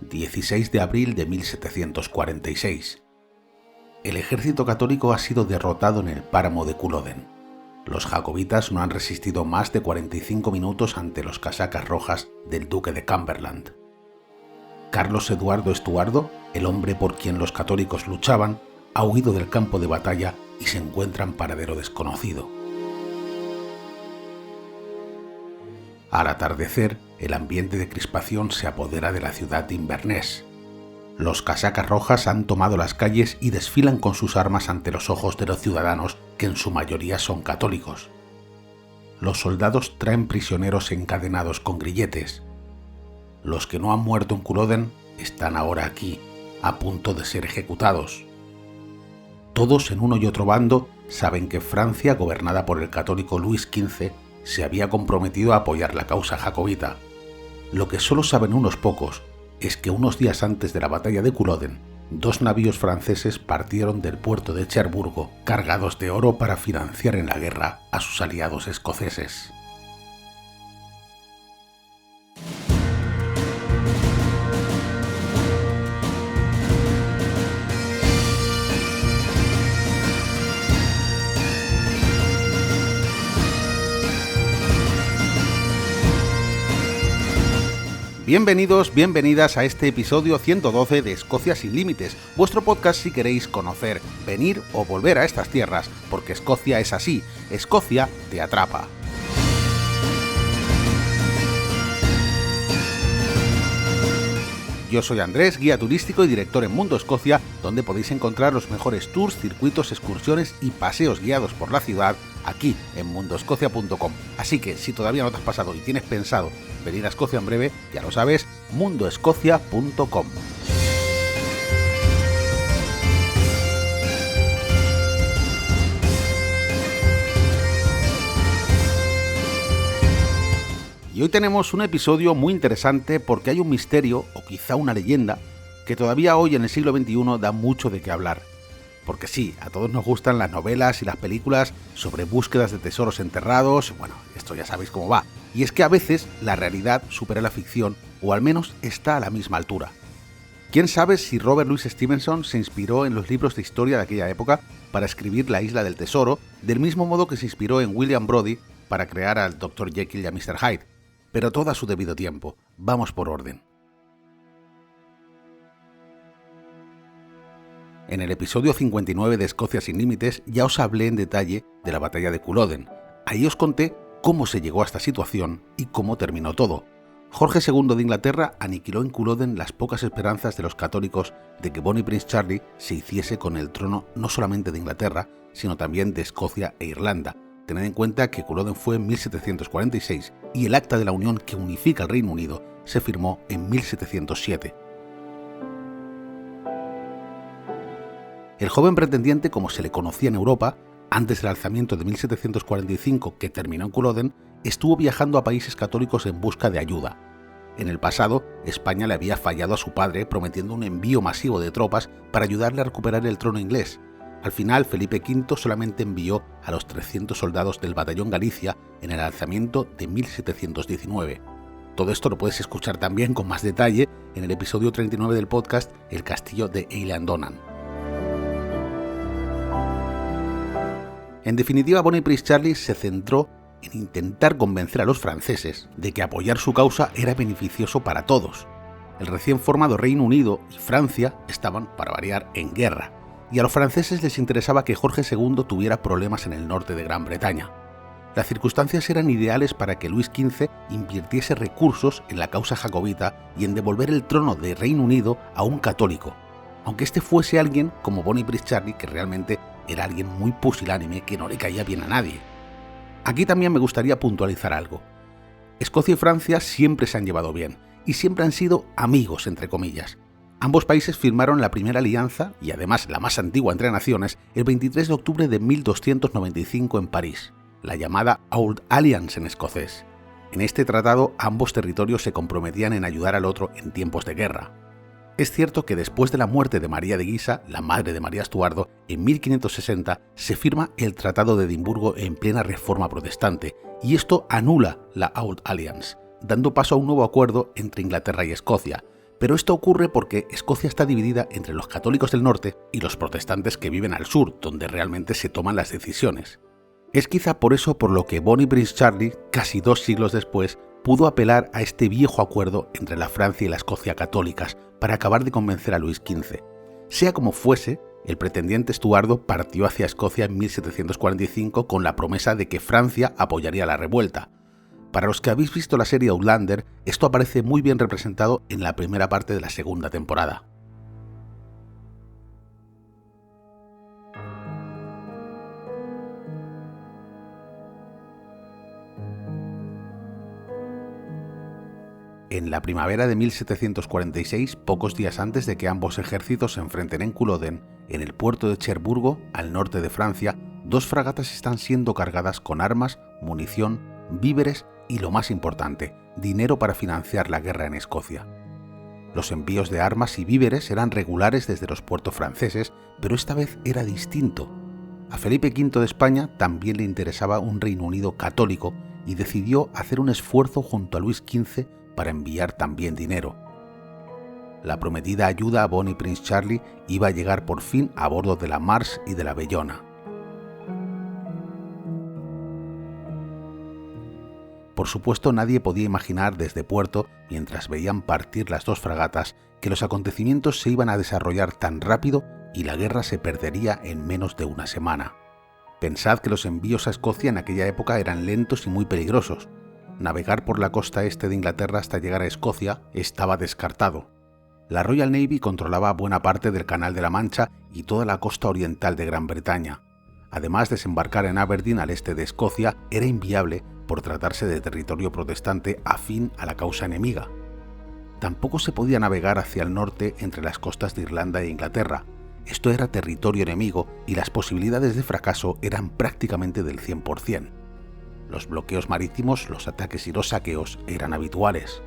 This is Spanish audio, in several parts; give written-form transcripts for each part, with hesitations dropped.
16 de abril de 1746. El ejército católico ha sido derrotado en el páramo de Culloden. Los jacobitas no han resistido más de 45 minutos ante los casacas rojas del duque de Cumberland. Carlos Eduardo Estuardo, el hombre por quien los católicos luchaban, ha huido del campo de batalla y se encuentra en paradero desconocido. Al atardecer, el ambiente de crispación se apodera de la ciudad de Inverness. Los casacas rojas han tomado las calles y desfilan con sus armas ante los ojos de los ciudadanos, que en su mayoría son católicos. Los soldados traen prisioneros encadenados con grilletes. Los que no han muerto en Culloden están ahora aquí, a punto de ser ejecutados. Todos en uno y otro bando saben que Francia, gobernada por el católico Luis XV, se había comprometido a apoyar la causa jacobita. Lo que solo saben unos pocos es que unos días antes de la batalla de Culloden, 2 navíos franceses partieron del puerto de Cherburgo cargados de oro para financiar en la guerra a sus aliados escoceses. Bienvenidos, bienvenidas a este episodio 112 de Escocia sin Límites, vuestro podcast si queréis conocer, venir o volver a estas tierras, porque Escocia es así, Escocia te atrapa. Yo soy Andrés, guía turístico y director en Mundo Escocia, donde podéis encontrar los mejores tours, circuitos, excursiones y paseos guiados por la ciudad aquí en mundoescocia.com. Así que si todavía no te has pasado y tienes pensado venir a Escocia en breve, ya lo sabes, mundoescocia.com. Y hoy tenemos un episodio muy interesante porque hay un misterio, o quizá una leyenda, que todavía hoy en el siglo XXI da mucho de qué hablar. Porque sí, a todos nos gustan las novelas y las películas sobre búsquedas de tesoros enterrados, bueno, esto ya sabéis cómo va. Y es que a veces la realidad supera la ficción, o al menos está a la misma altura. ¿Quién sabe si Robert Louis Stevenson se inspiró en los libros de historia de aquella época para escribir La Isla del Tesoro, del mismo modo que se inspiró en William Brodie para crear al Dr. Jekyll y a Mr. Hyde? Pero todo a su debido tiempo. Vamos por orden. En el episodio 59 de Escocia sin Límites ya os hablé en detalle de la batalla de Culloden. Ahí os conté cómo se llegó a esta situación y cómo terminó todo. Jorge II de Inglaterra aniquiló en Culloden las pocas esperanzas de los católicos de que Bonnie Prince Charlie se hiciese con el trono no solamente de Inglaterra, sino también de Escocia e Irlanda. Tened en cuenta que Culloden fue en 1746 y el Acta de la Unión que unifica el Reino Unido se firmó en 1707. El joven pretendiente, como se le conocía en Europa, antes del alzamiento de 1745 que terminó en Culloden, estuvo viajando a países católicos en busca de ayuda. En el pasado, España le había fallado a su padre prometiendo un envío masivo de tropas para ayudarle a recuperar el trono inglés. Al final, Felipe V solamente envió a los 300 soldados del batallón Galicia en el alzamiento de 1719. Todo esto lo puedes escuchar también con más detalle en el episodio 39 del podcast El castillo de Eilean-Donan. En definitiva, Bonnie Prince Charlie se centró en intentar convencer a los franceses de que apoyar su causa era beneficioso para todos. El recién formado Reino Unido y Francia estaban, para variar, en guerra, y a los franceses les interesaba que Jorge II tuviera problemas en el norte de Gran Bretaña. Las circunstancias eran ideales para que Luis XV invirtiese recursos en la causa jacobita y en devolver el trono de Reino Unido a un católico, aunque este fuese alguien como Bonnie Prince Charlie, que realmente era alguien muy pusilánime que no le caía bien a nadie. Aquí también me gustaría puntualizar algo. Escocia y Francia siempre se han llevado bien, y siempre han sido amigos, entre comillas. Ambos países firmaron la primera alianza, y además la más antigua entre naciones, el 23 de octubre de 1295 en París, la llamada Old Alliance en escocés. En este tratado ambos territorios se comprometían en ayudar al otro en tiempos de guerra. Es cierto que después de la muerte de María de Guisa, la madre de María Estuardo, en 1560 se firma el Tratado de Edimburgo en plena reforma protestante, y esto anula la Old Alliance, dando paso a un nuevo acuerdo entre Inglaterra y Escocia, Pero esto ocurre porque Escocia está dividida entre los católicos del norte y los protestantes que viven al sur, donde realmente se toman las decisiones. Es quizá por eso por lo que Bonnie Prince Charlie, casi 2 siglos después, pudo apelar a este viejo acuerdo entre la Francia y la Escocia católicas para acabar de convencer a Luis XV. Sea como fuese, el pretendiente Estuardo partió hacia Escocia en 1745 con la promesa de que Francia apoyaría la revuelta. Para los que habéis visto la serie Outlander, esto aparece muy bien representado en la primera parte de la segunda temporada. En la primavera de 1746, pocos días antes de que ambos ejércitos se enfrenten en Culloden, en el puerto de Cherburgo, al norte de Francia, 2 fragatas están siendo cargadas con armas, munición, víveres y, lo más importante, dinero para financiar la guerra en Escocia. Los envíos de armas y víveres eran regulares desde los puertos franceses, pero esta vez era distinto. A Felipe V de España también le interesaba un Reino Unido católico y decidió hacer un esfuerzo junto a Luis XV para enviar también dinero. La prometida ayuda a Bonnie Prince Charlie iba a llegar por fin a bordo de la Mars y de la Bellona. Por supuesto, nadie podía imaginar desde puerto, mientras veían partir las 2 fragatas, que los acontecimientos se iban a desarrollar tan rápido y la guerra se perdería en menos de una semana. Pensad que los envíos a Escocia en aquella época eran lentos y muy peligrosos. Navegar por la costa este de Inglaterra hasta llegar a Escocia estaba descartado. La Royal Navy controlaba buena parte del Canal de la Mancha y toda la costa oriental de Gran Bretaña. Además, desembarcar en Aberdeen, al este de Escocia, era inviable por tratarse de territorio protestante afín a la causa enemiga. Tampoco se podía navegar hacia el norte entre las costas de Irlanda e Inglaterra. Esto era territorio enemigo y las posibilidades de fracaso eran prácticamente del 100%. Los bloqueos marítimos, los ataques y los saqueos eran habituales.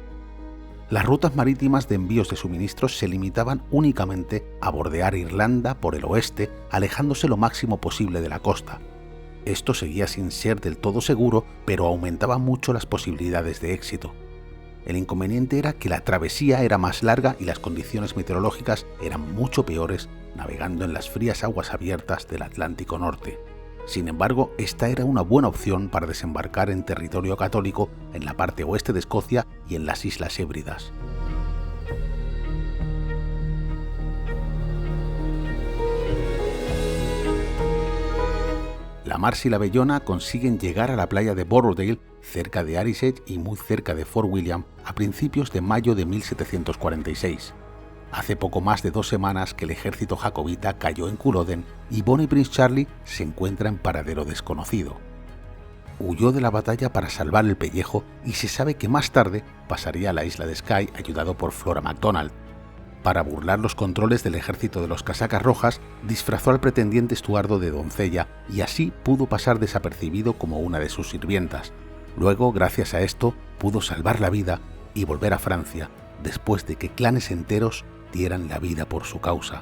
Las rutas marítimas de envíos de suministros se limitaban únicamente a bordear Irlanda por el oeste, alejándose lo máximo posible de la costa. Esto seguía sin ser del todo seguro, pero aumentaba mucho las posibilidades de éxito. El inconveniente era que la travesía era más larga y las condiciones meteorológicas eran mucho peores navegando en las frías aguas abiertas del Atlántico Norte. Sin embargo, esta era una buena opción para desembarcar en territorio católico en la parte oeste de Escocia y en las Islas Hébridas. La Mars y la Bellona consiguen llegar a la playa de Borrowdale, cerca de Arisett y muy cerca de Fort William, a principios de mayo de 1746. Hace poco más de 2 semanas que el ejército jacobita cayó en Culloden y Bonnie Prince Charlie se encuentra en paradero desconocido. Huyó de la batalla para salvar el pellejo y se sabe que más tarde pasaría a la isla de Skye ayudado por Flora MacDonald. Para burlar los controles del ejército de los casacas rojas, disfrazó al pretendiente Estuardo de doncella y así pudo pasar desapercibido como una de sus sirvientas. Luego, gracias a esto, pudo salvar la vida y volver a Francia, después de que clanes enteros dieran la vida por su causa.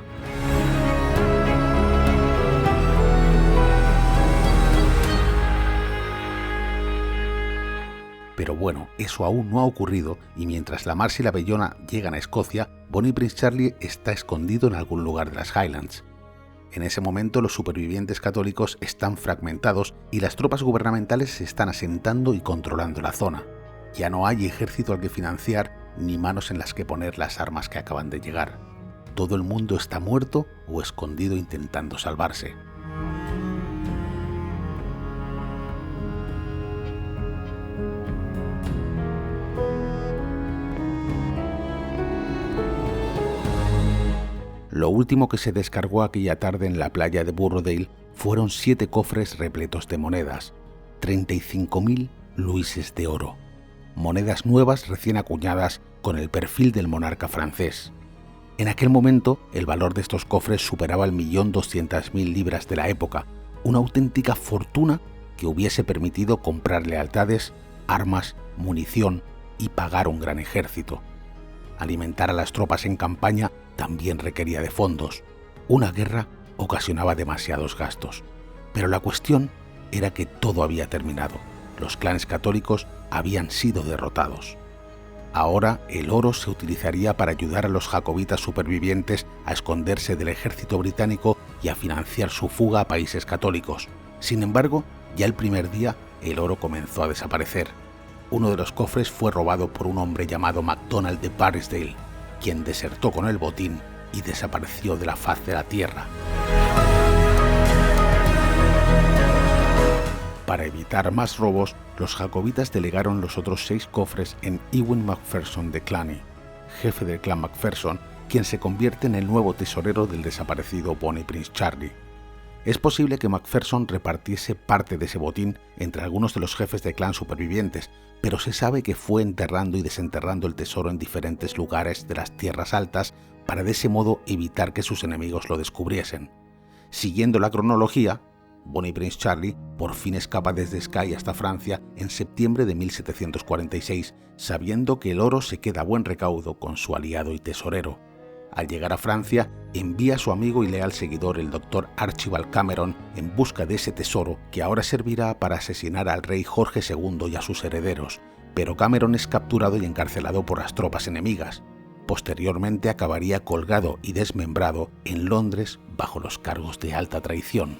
Pero bueno, eso aún no ha ocurrido y mientras la Mars y la Bellona llegan a Escocia, Bonnie Prince Charlie está escondido en algún lugar de las Highlands. En ese momento los supervivientes católicos están fragmentados y las tropas gubernamentales se están asentando y controlando la zona. Ya no hay ejército al que financiar ni manos en las que poner las armas que acaban de llegar. Todo el mundo está muerto o escondido intentando salvarse. Lo último que se descargó aquella tarde en la playa de Borrowdale fueron 7 cofres repletos de monedas, 35.000 luises de oro. Monedas nuevas recién acuñadas con el perfil del monarca francés. En aquel momento, el valor de estos cofres superaba el 1.200.000 libras de la época, una auténtica fortuna que hubiese permitido comprar lealtades, armas, munición y pagar un gran ejército. Alimentar a las tropas en campaña también requería de fondos. Una guerra ocasionaba demasiados gastos. Pero la cuestión era que todo había terminado. Los clanes católicos habían sido derrotados. Ahora el oro se utilizaría para ayudar a los jacobitas supervivientes a esconderse del ejército británico y a financiar su fuga a países católicos. Sin embargo, ya el primer día el oro comenzó a desaparecer. Uno de los cofres fue robado por un hombre llamado MacDonald de Barrisdale, quien desertó con el botín y desapareció de la faz de la tierra. Para evitar más robos, los jacobitas delegaron los otros 6 cofres en Ewen Macpherson de Cluny, jefe del clan Macpherson, quien se convierte en el nuevo tesorero del desaparecido Bonnie Prince Charlie. Es posible que Macpherson repartiese parte de ese botín entre algunos de los jefes de clan supervivientes, pero se sabe que fue enterrando y desenterrando el tesoro en diferentes lugares de las tierras altas para de ese modo evitar que sus enemigos lo descubriesen. Siguiendo la cronología, Bonnie Prince Charlie por fin escapa desde Skye hasta Francia en septiembre de 1746, sabiendo que el oro se queda a buen recaudo con su aliado y tesorero. Al llegar a Francia, envía a su amigo y leal seguidor el Dr. Archibald Cameron en busca de ese tesoro que ahora servirá para asesinar al rey Jorge II y a sus herederos, pero Cameron es capturado y encarcelado por las tropas enemigas. Posteriormente acabaría colgado y desmembrado en Londres bajo los cargos de alta traición.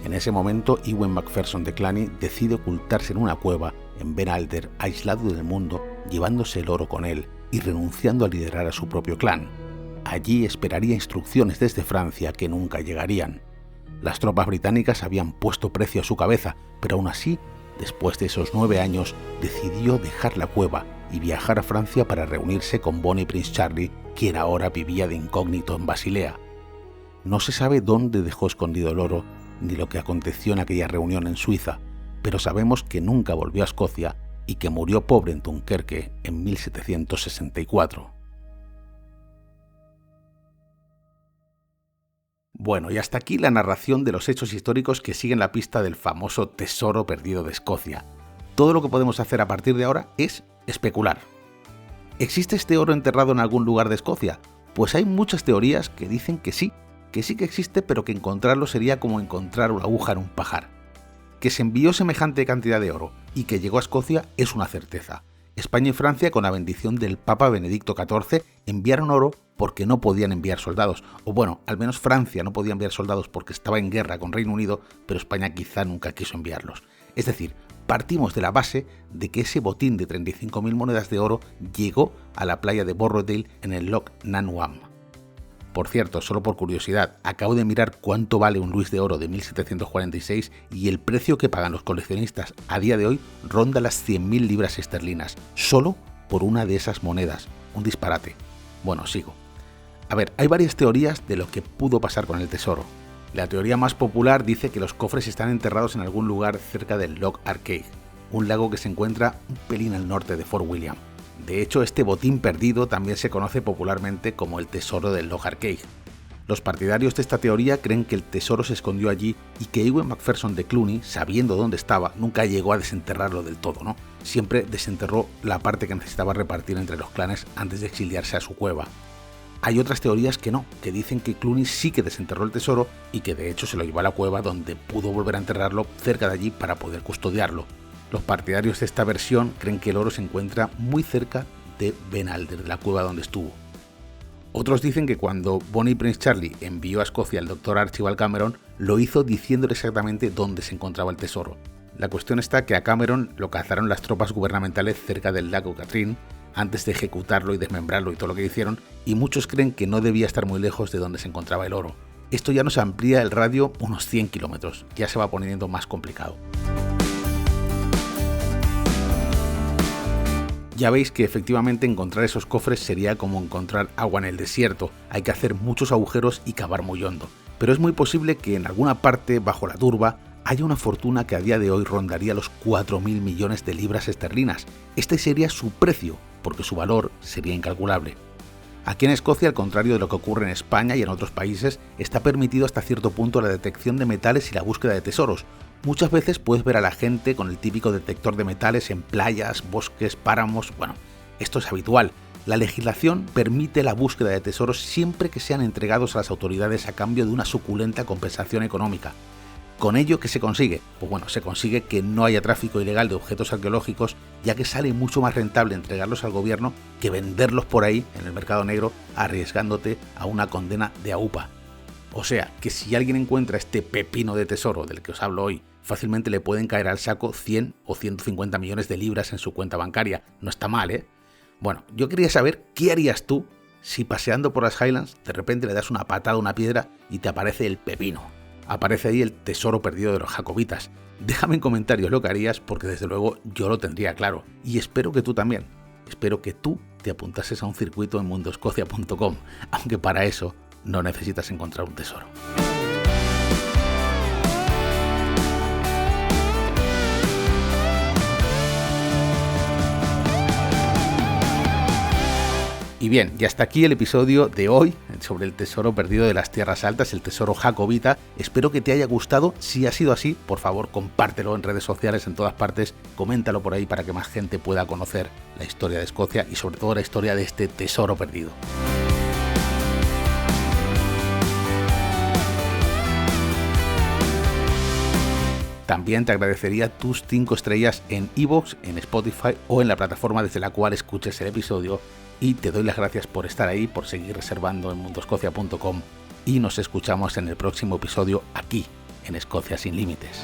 En ese momento, Ewen Macpherson de Cluny decide ocultarse en una cueva en Ben Alder, aislado del mundo, llevándose el oro con él y renunciando a liderar a su propio clan. Allí esperaría instrucciones desde Francia que nunca llegarían. Las tropas británicas habían puesto precio a su cabeza, pero aún así, después de esos 9 años, decidió dejar la cueva y viajar a Francia para reunirse con Bonnie Prince Charlie, quien ahora vivía de incógnito en Basilea. No se sabe dónde dejó escondido el oro, ni lo que aconteció en aquella reunión en Suiza, pero sabemos que nunca volvió a Escocia y que murió pobre en Dunkerque en 1764. Bueno, y hasta aquí la narración de los hechos históricos que siguen la pista del famoso tesoro perdido de Escocia. Todo lo que podemos hacer a partir de ahora es especular. ¿Existe este oro enterrado en algún lugar de Escocia? Pues hay muchas teorías que dicen que sí que existe, pero que encontrarlo sería como encontrar una aguja en un pajar. Que se envió semejante cantidad de oro y que llegó a Escocia es una certeza. España y Francia, con la bendición del Papa Benedicto XIV, enviaron oro porque no podían enviar soldados. O bueno, al menos Francia no podía enviar soldados porque estaba en guerra con Reino Unido, pero España quizá nunca quiso enviarlos. Es decir, partimos de la base de que ese botín de 35.000 monedas de oro llegó a la playa de Borrowdale en el Loch Nanyuan. Por cierto, solo por curiosidad, acabo de mirar cuánto vale un Luis de oro de 1746 y el precio que pagan los coleccionistas a día de hoy ronda las 100.000 libras esterlinas, solo por una de esas monedas. Un disparate. Bueno, sigo. A ver, hay varias teorías de lo que pudo pasar con el tesoro. La teoría más popular dice que los cofres están enterrados en algún lugar cerca del Loch Arkaig, un lago que se encuentra un pelín al norte de Fort William. De hecho, este botín perdido también se conoce popularmente como el tesoro del Loch Arkaig. Los partidarios de esta teoría creen que el tesoro se escondió allí y que Ewen Macpherson de Cluny, sabiendo dónde estaba, nunca llegó a desenterrarlo del todo, ¿no? Siempre desenterró la parte que necesitaba repartir entre los clanes antes de exiliarse a su cueva. Hay otras teorías que no, que dicen que Cluny sí que desenterró el tesoro y que de hecho se lo llevó a la cueva donde pudo volver a enterrarlo cerca de allí para poder custodiarlo. Los partidarios de esta versión creen que el oro se encuentra muy cerca de Ben Alder, de la cueva donde estuvo. Otros dicen que cuando Bonnie Prince Charlie envió a Escocia al Dr. Archibald Cameron, lo hizo diciéndole exactamente dónde se encontraba el tesoro. La cuestión está que a Cameron lo cazaron las tropas gubernamentales cerca del lago Katrine antes de ejecutarlo y desmembrarlo y todo lo que hicieron, y muchos creen que no debía estar muy lejos de donde se encontraba el oro. Esto ya nos amplía el radio unos 100 kilómetros, ya se va poniendo más complicado. Ya veis que efectivamente encontrar esos cofres sería como encontrar agua en el desierto, hay que hacer muchos agujeros y cavar muy hondo, pero es muy posible que en alguna parte bajo la turba haya una fortuna que a día de hoy rondaría los 4.000 millones de libras esterlinas. Este sería su precio, porque su valor sería incalculable. Aquí en Escocia, al contrario de lo que ocurre en España y en otros países, está permitido hasta cierto punto la detección de metales y la búsqueda de tesoros. Muchas veces puedes ver a la gente con el típico detector de metales en playas, bosques, páramos. Bueno, esto es habitual. La legislación permite la búsqueda de tesoros siempre que sean entregados a las autoridades a cambio de una suculenta compensación económica. ¿Con ello qué se consigue? Pues bueno, se consigue que no haya tráfico ilegal de objetos arqueológicos, ya que sale mucho más rentable entregarlos al gobierno que venderlos por ahí en el mercado negro, arriesgándote a una condena de AUPA. O sea, que si alguien encuentra este pepino de tesoro del que os hablo hoy, fácilmente le pueden caer al saco 100 o 150 millones de libras en su cuenta bancaria. No está mal, ¿eh? Bueno, yo quería saber qué harías tú si paseando por las Highlands de repente le das una patada a una piedra y te aparece el pepino. Aparece ahí el tesoro perdido de los jacobitas. Déjame en comentarios lo que harías, porque desde luego yo lo tendría claro. Y espero que tú también. Espero que tú te apuntases a un circuito en mundoscocia.com, aunque para eso no necesitas encontrar un tesoro. Y bien, y hasta aquí el episodio de hoy sobre el tesoro perdido de las Tierras Altas, el tesoro jacobita. Espero que te haya gustado. Si ha sido así, por favor, compártelo en redes sociales, en todas partes, coméntalo por ahí para que más gente pueda conocer la historia de Escocia y sobre todo la historia de este tesoro perdido. También te agradecería tus 5 estrellas en iVoox, en Spotify o en la plataforma desde la cual escuches el episodio. Y te doy las gracias por estar ahí, por seguir reservando en mundoscocia.com y nos escuchamos en el próximo episodio aquí, en Escocia sin Límites.